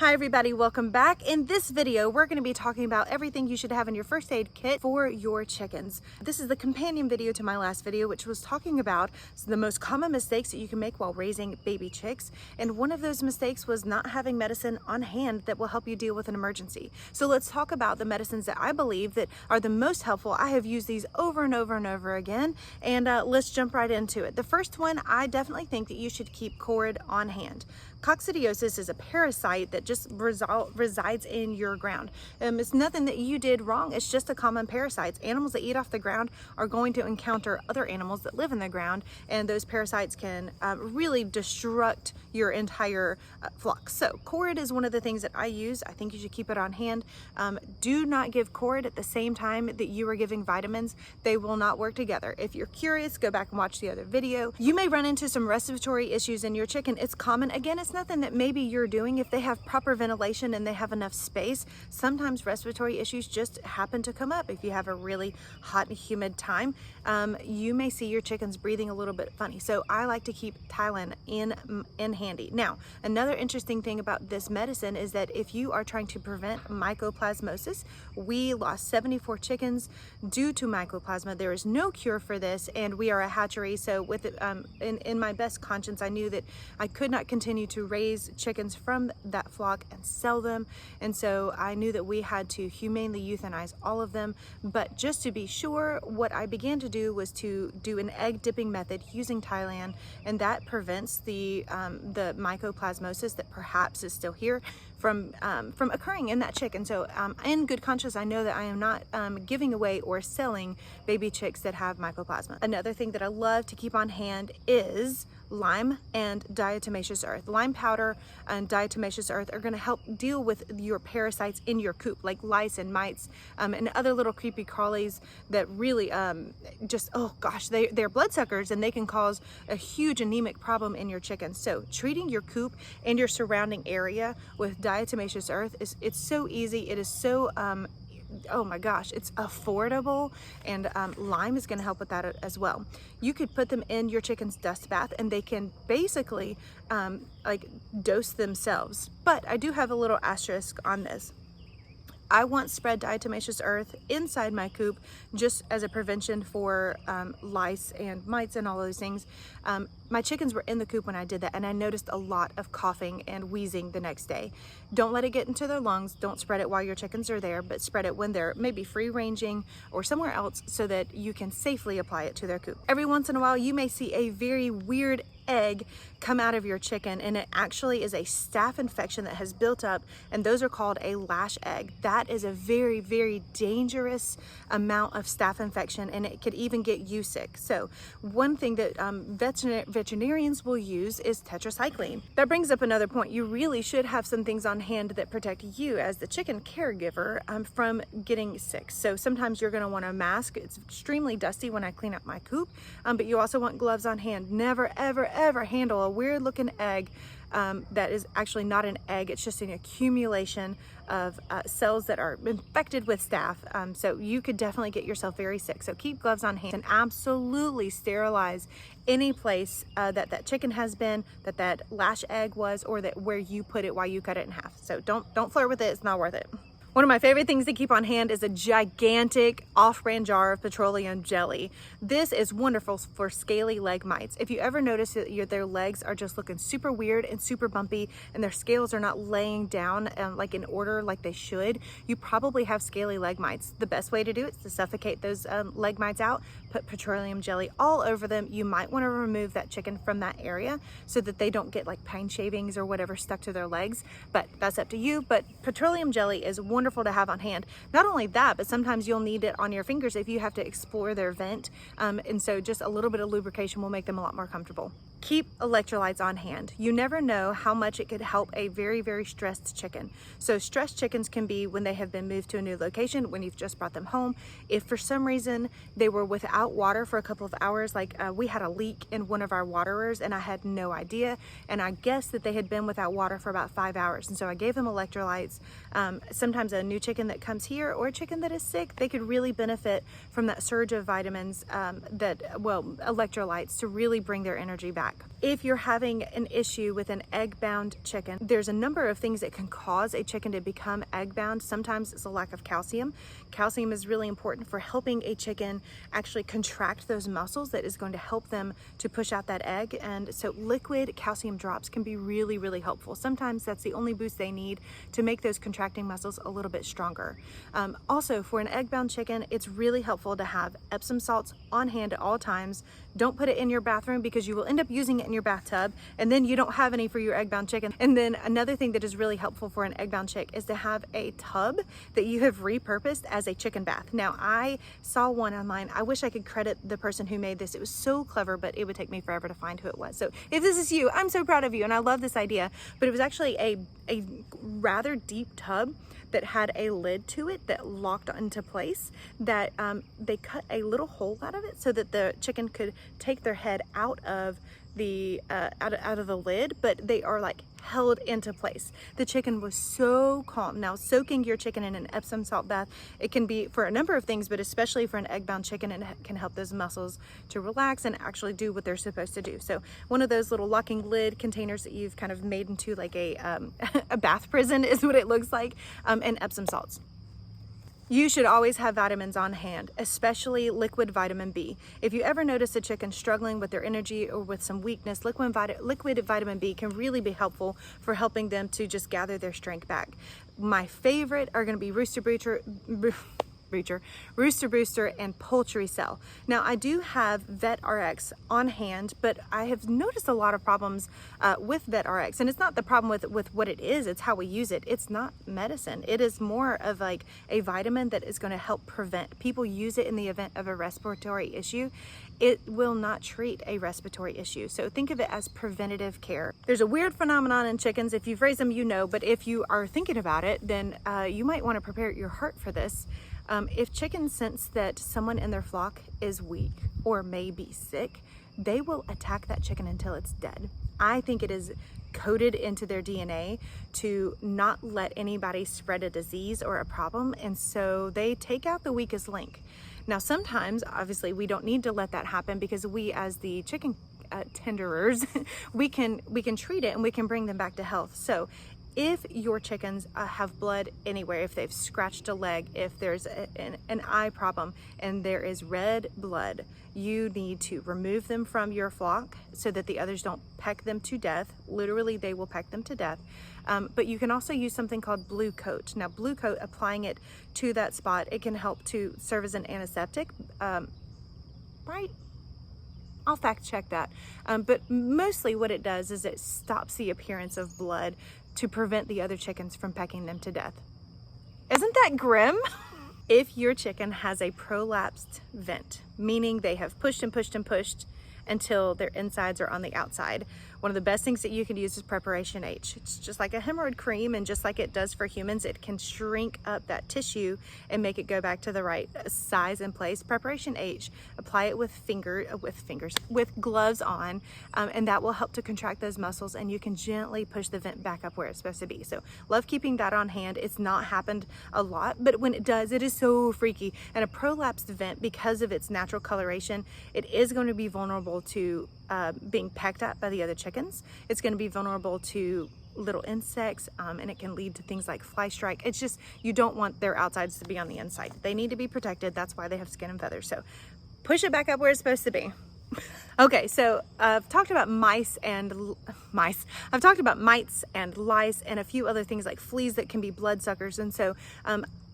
Hi everybody, welcome back. In this video, we're going to be talking about everything you should have in your first aid kit for your chickens. This is the companion video to my last video, which was talking about the most common mistakes that you can make while raising baby chicks. And one of those mistakes was not having medicine on hand that will help you deal with an emergency. So let's talk about the medicines that I believe that are the most helpful. I have used these over and over and over again, and let's jump right into it. The first one, I definitely think that you should keep Corid on hand. Coccidiosis is a parasite that just resides in your ground. It's nothing that you did wrong. It's just a common parasite. Animals that eat off the ground are going to encounter other animals that live in the ground, and those parasites can really destruct your entire flock. So Corid is one of the things that I use. I think you should keep it on hand. Do not give Corid at the same time that you are giving vitamins. They will not work together. If you're curious, go back and watch the other video. You may run into some respiratory issues in your chicken. It's common. Again, it's nothing that maybe you're doing. If they have proper ventilation and they have enough space, sometimes respiratory issues just happen to come up. If you have a really hot and humid time, you may see your chickens breathing a little bit funny. So I like to keep Tylan in handy. Now, another interesting thing about this medicine is that if you are trying to prevent mycoplasmosis, we lost 74 chickens due to mycoplasma. There is no cure for this, and we are a hatchery. So with it, in my best conscience, I knew that I could not continue to raise chickens from that flock and sell them, and so I knew that we had to humanely euthanize all of them. But just to be sure, what I began to do was to do an egg dipping method using Tylan, and that prevents the mycoplasmosis that perhaps is still here from occurring in that chick. And so in good conscience, I know that I am not giving away or selling baby chicks that have mycoplasma. Another thing that I love to keep on hand is lime and diatomaceous earth. Lime powder and diatomaceous earth are going to help deal with your parasites in your coop, like lice and mites and other little creepy crawlies that really just, oh gosh, they're bloodsuckers, and they can cause a huge anemic problem in your chickens. So treating your coop and your surrounding area with diatomaceous earth it's so easy. It is so oh my gosh, it's affordable, and lime is going to help with that as well. You could put them in your chicken's dust bath, and they can basically like dose themselves. But I do have a little asterisk on this. I once spread diatomaceous earth inside my coop just as a prevention for lice and mites and all those things. My chickens were in the coop when I did that, and I noticed a lot of coughing and wheezing the next day. Don't let it get into their lungs. Don't spread it while your chickens are there, but spread it when they're maybe free ranging or somewhere else so that you can safely apply it to their coop. Every once in a while, you may see a very weird egg come out of your chicken, and it actually is a staph infection that has built up, and those are called a lash egg. That is a very, very dangerous amount of staph infection, and it could even get you sick. So one thing that veterinarians will use is Tetracycline. That brings up another point. You really should have some things on hand that protect you as the chicken caregiver from getting sick. So sometimes you're going to want a mask. It's extremely dusty when I clean up my coop, but you also want gloves on hand. Never, ever handle a weird looking egg that is actually not an egg. It's just an accumulation of cells that are infected with staph. So you could definitely get yourself very sick. So keep gloves on hand and absolutely sterilize any place that chicken has been, that lash egg was, or that where you put it while you cut it in half. So don't flirt with it. It's not worth it. One of my favorite things to keep on hand is a gigantic off-brand jar of petroleum jelly. This is wonderful for scaly leg mites. If you ever notice that their legs are just looking super weird and super bumpy, and their scales are not laying down like in order like they should, you probably have scaly leg mites. The best way to do it is to suffocate those leg mites out, put petroleum jelly all over them. You might want to remove that chicken from that area so that they don't get like pine shavings or whatever stuck to their legs, but that's up to you. But petroleum jelly is wonderful to have on hand. Not only that, but sometimes you'll need it on your fingers if you have to explore their vent, and so just a little bit of lubrication will make them a lot more comfortable. Keep electrolytes on hand. You never know how much it could help a very, very stressed chicken. So stressed chickens can be when they have been moved to a new location, when you've just brought them home. If for some reason they were without water for a couple of hours, like we had a leak in one of our waterers and I had no idea, and I guessed that they had been without water for about 5 hours, and so I gave them electrolytes. Sometimes a new chicken that comes here or a chicken that is sick, they could really benefit from that surge of vitamins, electrolytes, to really bring their energy back. If you're having an issue with an egg-bound chicken, there's a number of things that can cause a chicken to become egg-bound. Sometimes it's a lack of calcium. Calcium is really important for helping a chicken actually contract those muscles that is going to help them to push out that egg. And so liquid calcium drops can be really, really helpful. Sometimes that's the only boost they need to make those contracting muscles a little bit stronger. Also, for an egg-bound chicken, it's really helpful to have Epsom salts on hand at all times. Don't put it in your bathroom because you will end up using it in your bathtub and then you don't have any for your egg-bound chicken. And then another thing that is really helpful for an egg-bound chick is to have a tub that you have repurposed as a chicken bath. Now, I saw one online. I wish I could credit the person who made this. It was so clever, but it would take me forever to find who it was. So if this is you, I'm so proud of you and I love this idea. But it was actually a rather deep tub that had a lid to it that locked into place, that they cut a little hole out of it so that the chicken could take their head out of the lid, but they are like held into place. The chicken was so calm. Now, soaking your chicken in an Epsom salt bath, it can be for a number of things, but especially for an egg-bound chicken, it can help those muscles to relax and actually do what they're supposed to do. So one of those little locking lid containers that you've kind of made into like a bath prison is what it looks like, and Epsom salts. You should always have vitamins on hand, especially liquid vitamin B. If you ever notice a chicken struggling with their energy or with some weakness, liquid vitamin B can really be helpful for helping them to just gather their strength back. My favorite are going to be Rooster Booster and Poultry Cell. Now, I do have Vet RX on hand, but I have noticed a lot of problems with Vet RX, and it's not the problem with what it is, it's how we use it. It's not medicine. It is more of like a vitamin that is going to help prevent. People use it in the event of a respiratory issue. It will not treat a respiratory issue. So think of it as preventative care. There's a weird phenomenon in chickens. If you've raised them, you know, but if you are thinking about it, then you might want to prepare your heart for this. If chickens sense that someone in their flock is weak or may be sick, they will attack that chicken until it's dead. I think it is coded into their DNA to not let anybody spread a disease or a problem, and so they take out the weakest link. Now, sometimes, obviously, we don't need to let that happen because we, as the chicken tenderers, we can treat it and we can bring them back to health. So if your chickens have blood anywhere, if they've scratched a leg, if there's an eye problem and there is red blood, you need to remove them from your flock so that the others don't peck them to death. Literally, they will peck them to death. But you can also use something called Blue Coat. Now, Blue Coat, applying it to that spot, it can help to serve as an antiseptic, right? I'll fact check that. But mostly what it does is it stops the appearance of blood to prevent the other chickens from pecking them to death. Isn't that grim? If your chicken has a prolapsed vent, meaning they have pushed and pushed and pushed until their insides are on the outside, one of the best things that you can use is Preparation H. It's just like a hemorrhoid cream, and just like it does for humans, it can shrink up that tissue and make it go back to the right size and place. Preparation H, apply it with gloves on, and that will help to contract those muscles, and you can gently push the vent back up where it's supposed to be. So love keeping that on hand. It's not happened a lot, but when it does, it is so freaky. And a prolapsed vent, because of its natural coloration, it is going to be vulnerable to being pecked at by the other chickens. It's going to be vulnerable to little insects, and it can lead to things like fly strike. It's just, you don't want their outsides to be on the inside. They need to be protected. That's why they have skin and feathers. So push it back up where it's supposed to be. Okay, so I've talked about mice and lice and a few other things like fleas that can be bloodsuckers. And so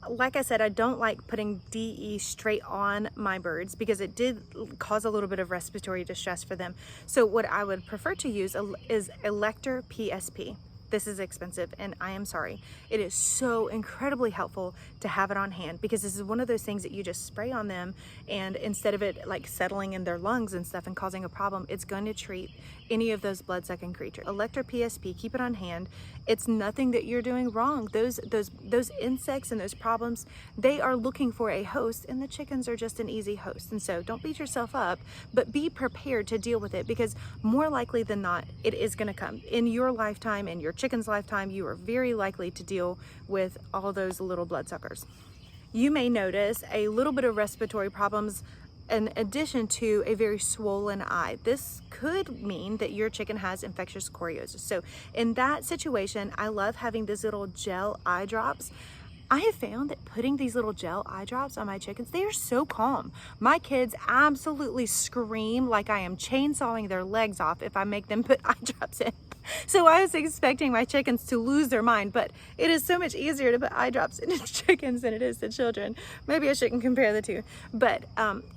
like I said, I don't like putting DE straight on my birds because it did cause a little bit of respiratory distress for them. So what I would prefer to use is Elector PSP. This is expensive, and I am sorry. It is so incredibly helpful to have it on hand because this is one of those things that you just spray on them, and instead of it like settling in their lungs and stuff and causing a problem, it's going to treat any of those blood-sucking creatures. Elector PSP, keep it on hand. It's nothing that you're doing wrong. Those insects and those problems, they are looking for a host, and the chickens are just an easy host. And so don't beat yourself up, but be prepared to deal with it because more likely than not, it is going to come. In your lifetime, in your chicken's lifetime, you are very likely to deal with all those little bloodsuckers. You may notice a little bit of respiratory problems in addition to a very swollen eye. This could mean that your chicken has infectious choriosis. So in that situation, I love having these little gel eye drops. I have found that putting these little gel eye drops on my chickens, they are so calm. My kids absolutely scream like I am chainsawing their legs off if I make them put eye drops in. So I was expecting my chickens to lose their mind, but it is so much easier to put eye drops into chickens than it is to children. Maybe I shouldn't compare the two. But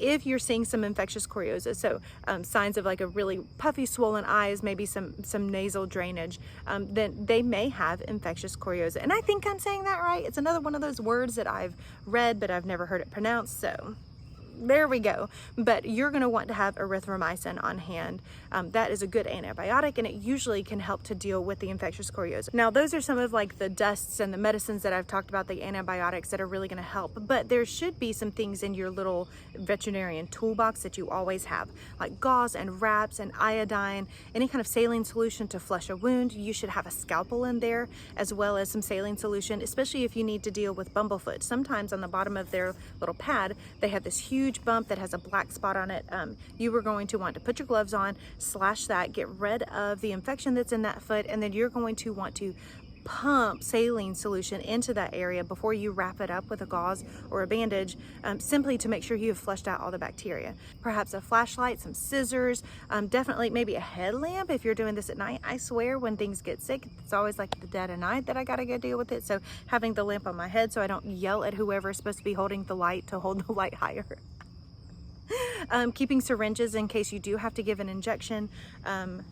if you're seeing some infectious choriosis, so signs of like a really puffy, swollen eyes, maybe some nasal drainage, then they may have infectious choriosis. And I think I'm saying that right. It's another one of those words that I've read, but I've never heard it pronounced. So there we go. But you're going to want to have erythromycin on hand. That is a good antibiotic, and it usually can help to deal with the infectious choriosis. Now, those are some of like the dusts and the medicines that I've talked about, the antibiotics that are really going to help. But there should be some things in your little veterinarian toolbox that you always have, like gauze and wraps and iodine, any kind of saline solution to flush a wound. You should have a scalpel in there, as well as some saline solution, especially if you need to deal with bumblefoot. Sometimes on the bottom of their little pad, they have this huge bump that has a black spot on it. You are going to want to put your gloves on, slash that, get rid of the infection that's in that foot, and then you're going to want to pump saline solution into that area before you wrap it up with a gauze or a bandage, simply to make sure you have flushed out all the bacteria. Perhaps a flashlight, some scissors, definitely maybe a headlamp if you're doing this at night. I swear when things get sick, it's always like the dead of night that I gotta go deal with it. So having the lamp on my head so I don't yell at whoever is supposed to be holding the light to hold the light higher. Keeping syringes in case you do have to give an injection.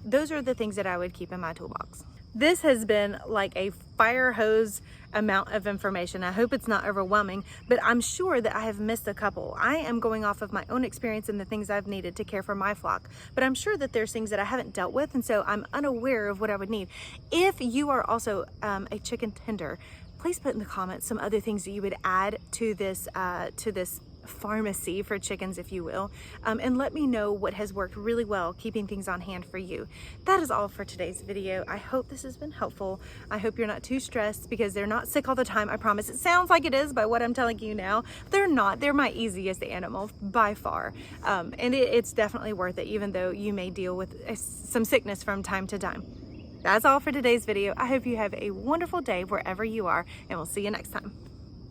Those are the things that I would keep in my toolbox. This has been like a fire hose amount of information. I hope it's not overwhelming, but I'm sure that I have missed a couple. I am going off of my own experience and the things I've needed to care for my flock, but I'm sure that there's things that I haven't dealt with, and so I'm unaware of what I would need. If you are also a chicken tender, please put in the comments some other things that you would add to this pharmacy for chickens, if you will, and let me know what has worked really well keeping things on hand for you. That is all for today's video. I hope this has been helpful. I hope you're not too stressed because they're not sick all the time. I promise. It sounds like it is by what I'm telling you now. They're not. They're my easiest animal by far, and it's definitely worth it, even though you may deal with some sickness from time to time. That's all for today's video. I hope you have a wonderful day wherever you are, and we'll see you next time.